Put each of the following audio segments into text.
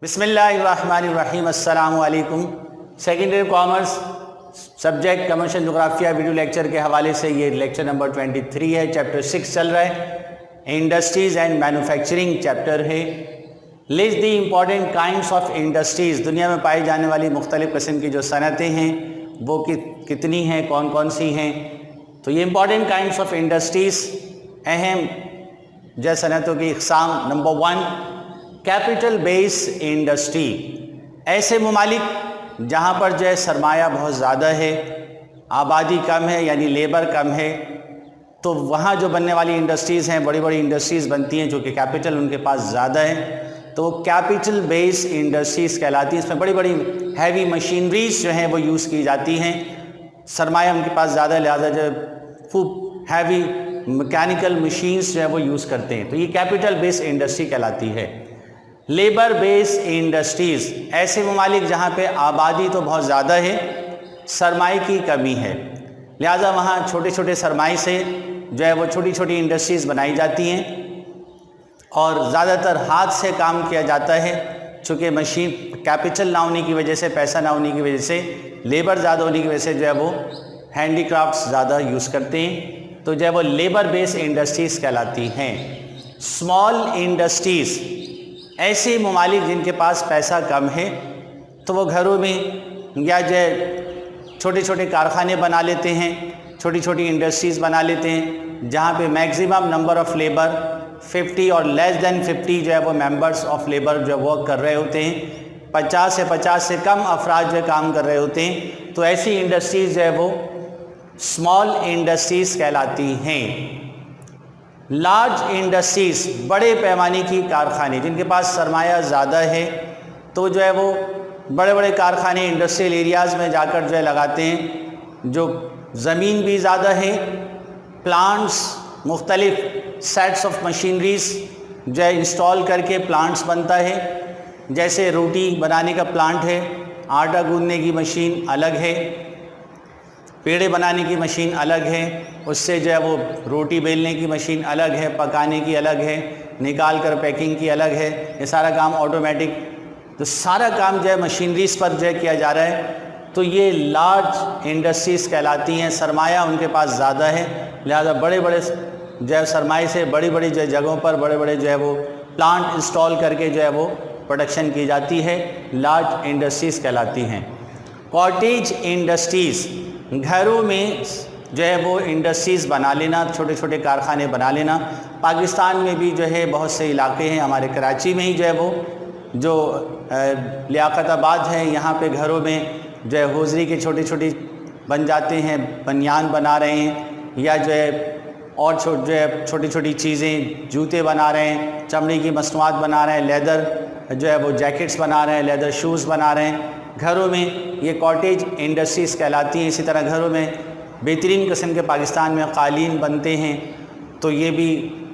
بسم اللہ الرحمن الرحیم۔ السلام علیکم۔ سیکنڈری کامرس سبجیکٹ کمرشل جغرافیہ ویڈیو لیکچر کے حوالے سے یہ لیکچر نمبر 23 ہے، چیپٹر 6 چل رہا ہے، انڈسٹریز اینڈ مینوفیکچرنگ چیپٹر ہے۔ List the important kinds of industries, دنیا میں پائی جانے والی مختلف قسم کی جو صنعتیں ہیں وہ کتنی ہیں، کون کون سی ہیں۔ تو یہ امپورٹنٹ کائنڈس آف انڈسٹریز، اہم جو صنعتوں کی اقسام۔ نمبر 1، کیپٹل بیس انڈسٹری، ایسے ممالک جہاں پر جو ہے سرمایہ بہت زیادہ ہے، آبادی کم ہے یعنی لیبر کم ہے، تو وہاں جو بننے والی انڈسٹریز ہیں، بڑی بڑی انڈسٹریز بنتی ہیں جو کہ کیپٹل ان کے پاس زیادہ ہے، تو وہ کیپٹل بیس انڈسٹریز کہلاتی ہیں۔ اس میں بڑی بڑی ہیوی مشینریز جو ہیں وہ یوز کی جاتی ہیں، سرمایہ ان کے پاس زیادہ ہے، لہٰذا جو خوب ہیوی میکینیکل مشینز جو ہے وہ یوز کرتے ہیں، تو یہ کیپٹل بیس انڈسٹری کہلاتی ہے۔ لیبر بیس انڈسٹریز، ایسے ممالک جہاں پہ آبادی تو بہت زیادہ ہے، سرمائے کی کمی ہے، لہٰذا وہاں چھوٹے چھوٹے سرمائے سے جو ہے وہ چھوٹی چھوٹی انڈسٹریز بنائی جاتی ہیں اور زیادہ تر ہاتھ سے کام کیا جاتا ہے، چونکہ مشین کیپٹل نہ ہونے کی وجہ سے، پیسہ نہ ہونے کی وجہ سے، لیبر زیادہ ہونے کی وجہ سے جو ہے وہ ہینڈی کرافٹس زیادہ یوز کرتے ہیں، تو جو ہے وہ لیبر بیس انڈسٹریز کہلاتی ہیں۔ اسمال انڈسٹریز، ایسے ممالک جن کے پاس پیسہ کم ہے تو وہ گھروں میں یا جو ہے چھوٹے چھوٹے کارخانے بنا لیتے ہیں، چھوٹی چھوٹی انڈسٹریز بنا لیتے ہیں جہاں پہ میکسیمم نمبر آف لیبر 50 اور لیس دین 50 جو ہے وہ ممبرس آف لیبر جو ورک کر رہے ہوتے ہیں، 50 سے کم افراد جو ہے کام کر رہے ہوتے ہیں، تو ایسی انڈسٹریز جو ہے وہ اسمال انڈسٹریز کہلاتی ہیں۔ لارج انڈسٹریز، بڑے پیمانے کی کارخانے، جن کے پاس سرمایہ زیادہ ہے تو جو ہے وہ بڑے بڑے کارخانے انڈسٹریل ایریاز میں جا کر جو ہے لگاتے ہیں، جو زمین بھی زیادہ ہے، پلانٹس، مختلف سیٹس آف مشینریز جو ہے انسٹال کر کے پلانٹس بنتا ہے، جیسے روٹی بنانے کا پلانٹ ہے، آٹا گوندنے کی مشین الگ ہے، پیڑے بنانے کی مشین الگ ہے، اس سے جو ہے وہ روٹی بیلنے کی مشین الگ ہے، پکانے کی الگ ہے، نکال کر پیکنگ کی الگ ہے، یہ سارا کام آٹومیٹک، تو سارا کام جو ہے مشینریز پر جو ہے کیا جا رہا ہے، تو یہ لارج انڈسٹریز کہلاتی ہیں۔ سرمایہ ان کے پاس زیادہ ہے، لہذا بڑے بڑے جو ہے سرمایہ سے بڑی بڑی جو ہے جگہوں پر بڑے بڑے جو ہے وہ پلانٹ انسٹال کر کے جو ہے وہ پروڈکشن کی جاتی ہے، لارج انڈسٹریز کہلاتی ہیں۔ کاٹیج انڈسٹریز، گھروں میں جو ہے وہ انڈسٹریز بنا لینا، چھوٹے چھوٹے کارخانے بنا لینا۔ پاکستان میں بھی جو ہے بہت سے علاقے ہیں، ہمارے کراچی میں ہی جو ہے وہ جو لیاقت آباد ہے، یہاں پہ گھروں میں جو ہے ہوزری کے چھوٹی چھوٹی بن جاتے ہیں، بنیان بنا رہے ہیں، یا جو ہے اور جو ہے چھوٹی چھوٹی چیزیں، جوتے بنا رہے ہیں، چمڑے کی مصنوعات بنا رہے ہیں، لیدر جو ہے وہ جیکٹس بنا رہے ہیں، لیدر شوز بنا رہے ہیں گھروں میں، یہ کاٹیج انڈسٹریز کہلاتی ہیں۔ اسی طرح گھروں میں بہترین قسم کے پاکستان میں قالین بنتے ہیں، تو یہ بھی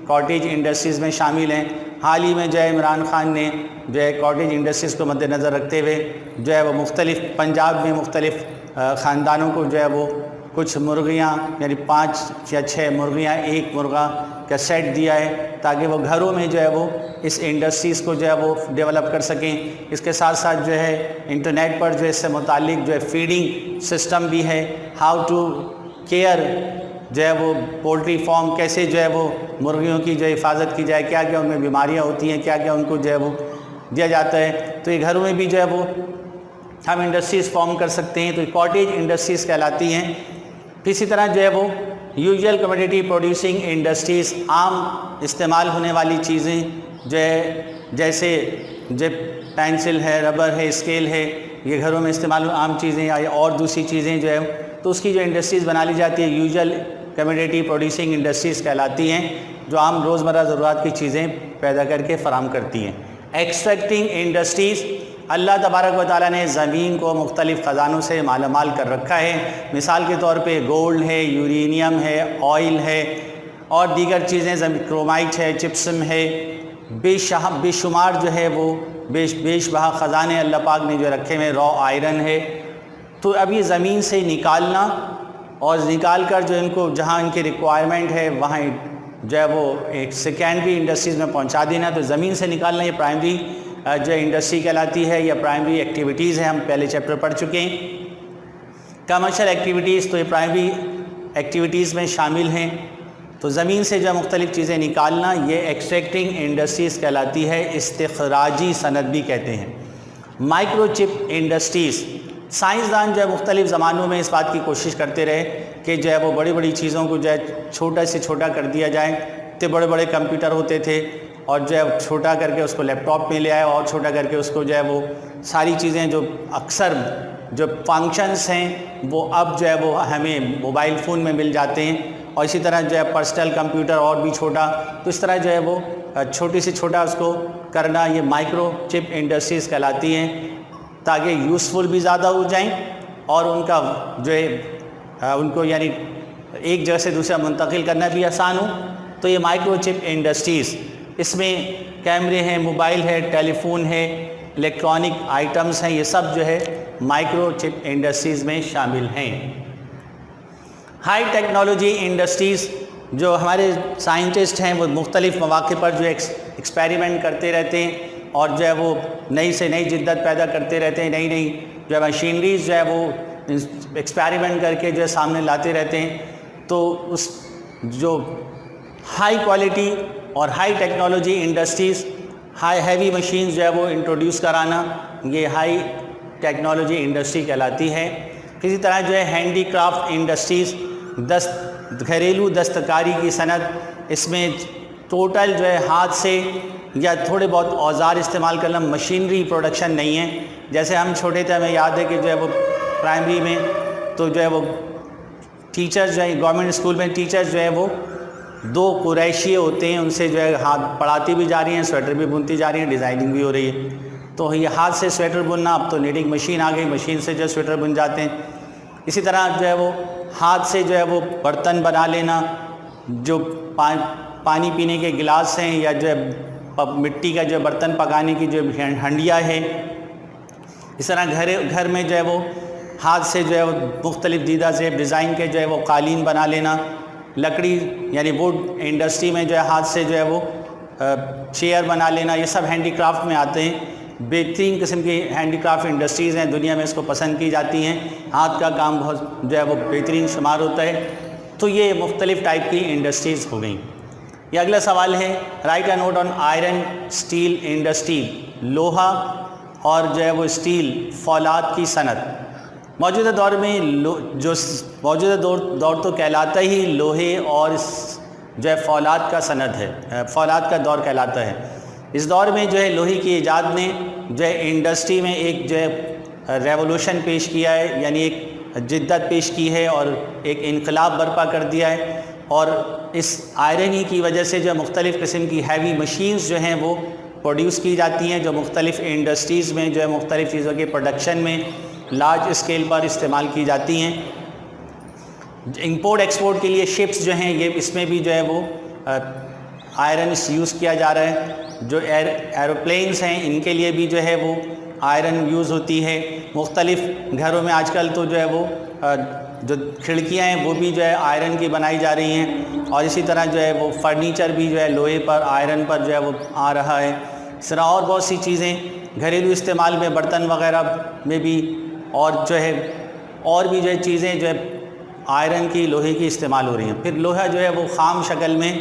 کاٹیج انڈسٹریز میں شامل ہیں۔ حال ہی میں جو ہے عمران خان نے جو ہے کاٹیج انڈسٹریز کو مد نظر رکھتے ہوئے جو ہے وہ مختلف پنجاب میں مختلف خاندانوں کو جو ہے وہ کچھ مرغیاں، یعنی 5 یا 6 مرغیاں، ایک مرغا کا سیٹ دیا ہے، تاکہ وہ گھروں میں جو ہے وہ اس انڈسٹریز کو جو ہے وہ ڈیولپ کر سکیں۔ اس کے ساتھ ساتھ جو ہے انٹرنیٹ پر جو ہے اس سے متعلق جو ہے فیڈنگ سسٹم بھی ہے، ہاؤ ٹو کیئر جو ہے وہ پولٹری فارم، کیسے جو ہے وہ مرغیوں کی جو حفاظت کی جائے، کیا کیا ان میں بیماریاں ہوتی ہیں، کیا کیا ان کو جو ہے وہ دیا جاتا ہے، تو یہ گھروں میں بھی جو ہے وہ ہم انڈسٹریز فارم کر سکتے ہیں، تو یہ کاٹیج انڈسٹریز کہلاتی ہیں۔ اسی طرح جو ہے وہ یوزول کموڈیٹی پروڈیوسنگ انڈسٹریز، عام استعمال ہونے والی چیزیں جو ہے جیسے جو پینسل ہے، ربر ہے، اسکیل ہے، یہ گھروں میں استعمال عام چیزیں، یا اور دوسری چیزیں جو ہے تو اس کی جو انڈسٹریز بنا لی جاتی ہے، یوزول کموڈیٹی پروڈیوسنگ انڈسٹریز کہلاتی ہیں، جو عام روزمرہ ضرورت کی چیزیں پیدا کر کے فراہم کرتی ہیں۔ ایکسٹریکٹنگ انڈسٹریز، اللہ تبارک و تعالیٰ نے زمین کو مختلف خزانوں سے مالا مال کر رکھا ہے، مثال کے طور پہ گولڈ ہے، یورینیم ہے، آئل ہے، اور دیگر چیزیں، کرومائٹ ہے، چپسم ہے، بے شمار جو ہے وہ بیش بہا خزانے اللہ پاک نے جو رکھے ہوئے، را آئرن ہے، تو اب یہ زمین سے نکالنا اور نکال کر جو ان کو جہاں ان کی ریکوائرمنٹ ہے وہاں جو ہے وہ ایک سیکنڈری انڈسٹریز میں پہنچا دینا، تو زمین سے نکالنا یہ پرائمری جو انڈسٹری کہلاتی ہے یا پرائمری ایکٹیویٹیز ہیں، ہم پہلے چیپٹر پڑھ چکے ہیں. کمرشل ایکٹیویٹیز تو یہ پرائمری ایکٹیویٹیز میں شامل ہیں. تو زمین سے جو مختلف چیزیں نکالنا یہ ایکسٹریکٹنگ انڈسٹریز کہلاتی ہے، استخراجی صنعت بھی کہتے ہیں. مائکرو چپ انڈسٹریز، سائنسدان جو ہے مختلف زمانوں میں اس بات کی کوشش کرتے رہے کہ جو ہے وہ بڑی بڑی چیزوں کو جو ہے چھوٹا سے چھوٹا کر دیا جائے. تو بڑے بڑے کمپیوٹر ہوتے تھے اور جو ہے چھوٹا کر کے اس کو لیپ ٹاپ میں لے آئے اور چھوٹا کر کے اس کو جو ہے وہ ساری چیزیں جو اکثر جو فنکشنز ہیں وہ اب جو ہے وہ ہمیں موبائل فون میں مل جاتے ہیں. اور اسی طرح جو ہے پرسنل کمپیوٹر اور بھی چھوٹا، تو اس طرح جو ہے وہ چھوٹی سے چھوٹا اس کو کرنا یہ مائکرو چپ انڈسٹریز کہلاتی ہیں، تاکہ یوزفل بھی زیادہ ہو جائیں اور ان کا جو ہے ان کو یعنی ایک جگہ سے دوسرا منتقل کرنا بھی آسان ہو. تو یہ مائکرو چپ انڈسٹریز، اس میں کیمرے ہیں، موبائل ہے، ٹیلی فون ہے، الیکٹرانک آئٹمز ہیں، یہ سب جو ہے مائکرو چپ انڈسٹریز میں شامل ہیں. ہائی ٹیکنالوجی انڈسٹریز، جو ہمارے سائنٹسٹ ہیں وہ مختلف مواقع پر جو ایکسپیریمنٹ کرتے رہتے ہیں اور جو ہے وہ نئی سے نئی جدت پیدا کرتے رہتے ہیں، نئی نئی جو ہے مشینریز جو ہے وہ ایکسپیریمنٹ کر کے جو ہے سامنے لاتے رہتے ہیں. تو اس جو ہائی کوالٹی اور high technology industries, high heavy machines جو ہے وہ انٹروڈیوس کرانا، یہ ہائی ٹیکنالوجی انڈسٹری کہلاتی ہے. کسی طرح جو ہے ہینڈی کرافٹ انڈسٹریز، گھریلو دستکاری کی صنعت، اس میں ٹوٹل جو ہے ہاتھ سے یا تھوڑے بہت اوزار استعمال کرنا، مشینری پروڈکشن نہیں ہے. جیسے ہم چھوٹے تھے ہمیں یاد ہے کہ جو ہے وہ پرائمری میں تو جو ہے وہ ٹیچرز جو ہے گورنمنٹ اسکول میں ٹیچرز جو ہے وہ 2 قریشی ہوتے ہیں، ان سے جو ہے ہاتھ پڑھاتی بھی جا رہی ہیں، سویٹر بھی بنتی جا رہی ہیں، ڈیزائننگ بھی ہو رہی ہے. تو یہ ہاتھ سے سویٹر بننا، اب تو نیڈنگ مشین آ گئی، مشین سے جو سویٹر بن جاتے ہیں. اسی طرح جو ہے وہ ہاتھ سے جو ہے وہ برتن بنا لینا، جو پانی پینے کے گلاس ہیں یا جو ہے مٹی کا جو برتن پکانے کی جو ہنڈیا ہے. اس طرح گھر میں جو ہے وہ ہاتھ سے جو ہے وہ مختلف دیدہ زیب ڈیزائن کے جو ہے وہ قالین بنا لینا. لکڑی یعنی ووڈ انڈسٹری میں جو ہے ہاتھ سے جو ہے وہ چیئر بنا لینا، یہ سب ہینڈی کرافٹ میں آتے ہیں. بہترین قسم کی ہینڈی کرافٹ انڈسٹریز ہیں، دنیا میں اس کو پسند کی جاتی ہیں. ہاتھ کا کام بہت جو ہے وہ بہترین شمار ہوتا ہے. تو یہ مختلف ٹائپ کی انڈسٹریز ہو گئیں. یہ اگلا سوال ہے، write a note on iron steel industry, لوہا اور جو ہے وہ اسٹیل فولاد کی صنعت. موجودہ دور میں جو موجودہ دور تو کہلاتا ہی لوہے اور جو ہے فولاد کا صنعت ہے، فولاد کا دور کہلاتا ہے. اس دور میں جو ہے لوہے کی ایجاد نے جو ہے انڈسٹری میں ایک جو ہے ریولوشن پیش کیا ہے، یعنی ایک جدت پیش کی ہے اور ایک انقلاب برپا کر دیا ہے. اور اس آئرن ہی کی وجہ سے جو مختلف قسم کی ہیوی مشینز جو ہیں وہ پروڈیوس کی جاتی ہیں، جو مختلف انڈسٹریز میں جو ہے مختلف چیزوں کے پروڈکشن میں لارج اسکیل پر استعمال کی جاتی ہیں. امپورٹ ایکسپورٹ کے لیے شپس جو ہیں یہ اس میں بھی جو ہے وہ آئرن یوز کیا جا رہا ہے. جو ایروپلینس ہیں ان کے لیے بھی جو ہے وہ آئرن یوز ہوتی ہے. مختلف گھروں میں آج کل تو جو ہے وہ جو کھڑکیاں ہیں وہ بھی جو ہے آئرن کی بنائی جا رہی ہیں. اور اسی طرح جو ہے وہ فرنیچر بھی جو ہے لوہے پر آئرن پر جو ہے وہ آ رہا ہے. اس طرح اور بہت سی چیزیں گھریلو استعمال میں برتن وغیرہ میں بھی اور جو ہے اور بھی جو ہے چیزیں جو ہے آئرن کی لوہے کی استعمال ہو رہی ہیں. پھر لوہا جو ہے وہ خام شکل میں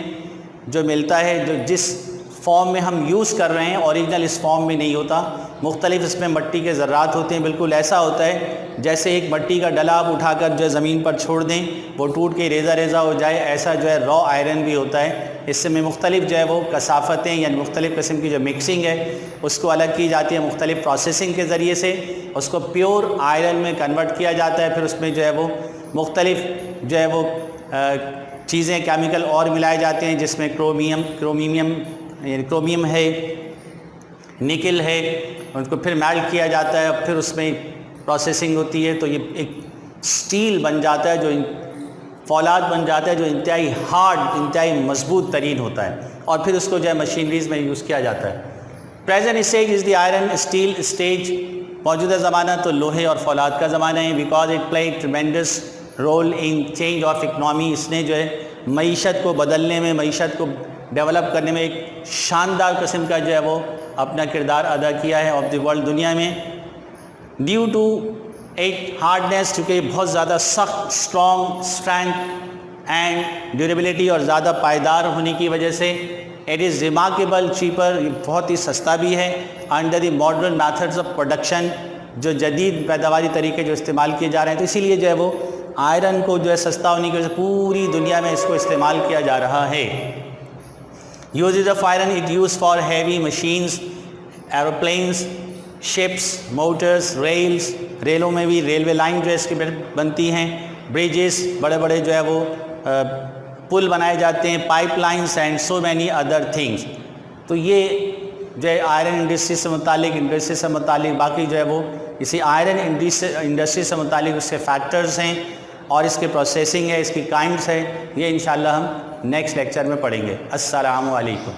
جو ملتا ہے، جو جس فارم میں ہم یوز کر رہے ہیں اوریجنل اس فارم میں نہیں ہوتا. مختلف اس میں مٹی کے ذرات ہوتے ہیں. بالکل ایسا ہوتا ہے جیسے ایک مٹی کا ڈلا آپ اٹھا کر جو ہے زمین پر چھوڑ دیں، وہ ٹوٹ کے ریزہ ریزہ ہو جائے، ایسا جو ہے را آئرن بھی ہوتا ہے. اس میں مختلف جو ہے وہ کثافتیں یعنی مختلف قسم کی جو مکسنگ ہے اس کو الگ کی جاتی ہے مختلف پروسیسنگ کے ذریعے سے. اس کو پیور آئرن میں کنورٹ کیا جاتا ہے. پھر اس میں جو ہے وہ مختلف جو ہے وہ چیزیں کیمیکل اور ملائے جاتے ہیں، جس میں کرومیم ہے، نکل ہے، اس کو پھر میلٹ کیا جاتا ہے، پھر اس میں پروسیسنگ ہوتی ہے. تو یہ ایک سٹیل بن جاتا ہے، جو فولاد بن جاتا ہے، جو انتہائی ہارڈ، انتہائی مضبوط ترین ہوتا ہے. اور پھر اس کو جو ہے مشینریز میں یوز کیا جاتا ہے. Present stage is the iron steel stage. موجودہ زمانہ تو لوہے اور فولاد کا زمانہ ہے. Because it play tremendous role in change of economy. اس نے جو ہے معیشت کو بدلنے میں، معیشت کو ڈیولپ کرنے میں ایک شاندار قسم کا جو ہے وہ اپنا کردار ادا کیا ہے آف دی ورلڈ دنیا میں. ڈیو ٹو ایک ہارڈنیس، چونکہ بہت زیادہ سخت، اسٹرانگ، اسٹرینتھ اینڈ ڈیوریبلٹی اور زیادہ پائیدار ہونے کی وجہ سے اٹ از ریمارکیبل چیپر، بہت ہی سستا بھی ہے. Under the modern methods of production, جو جدید پیداواری طریقے جو استعمال کیے جا رہے ہیں، تو اسی لیے جو ہے وہ آئرن کو جو ہے سستا ہونے کی وجہ سے پوری دنیا میں اس کو استعمال کیا جا رہا ہے. Uses of iron, it use for heavy machines, aeroplanes, ships, motors, rails, ریلوں میں بھی ریلوے لائن جو ہے اس کی بنتی ہیں، بریجز، بڑے بڑے جو ہے وہ پل بنائے جاتے ہیں، pipe lines and so many other things. تو یہ جو ہے آئرن انڈسٹری سے متعلق باقی جو ہے وہ اسی آئرن انڈسٹری سے متعلق اس کے فیکٹرز ہیں اور اس کے پروسیسنگ ہے، اس کی کائنڈس ہے. یہ انشاءاللہ ہم نیکسٹ لیکچر میں پڑھیں گے. السلام علیکم.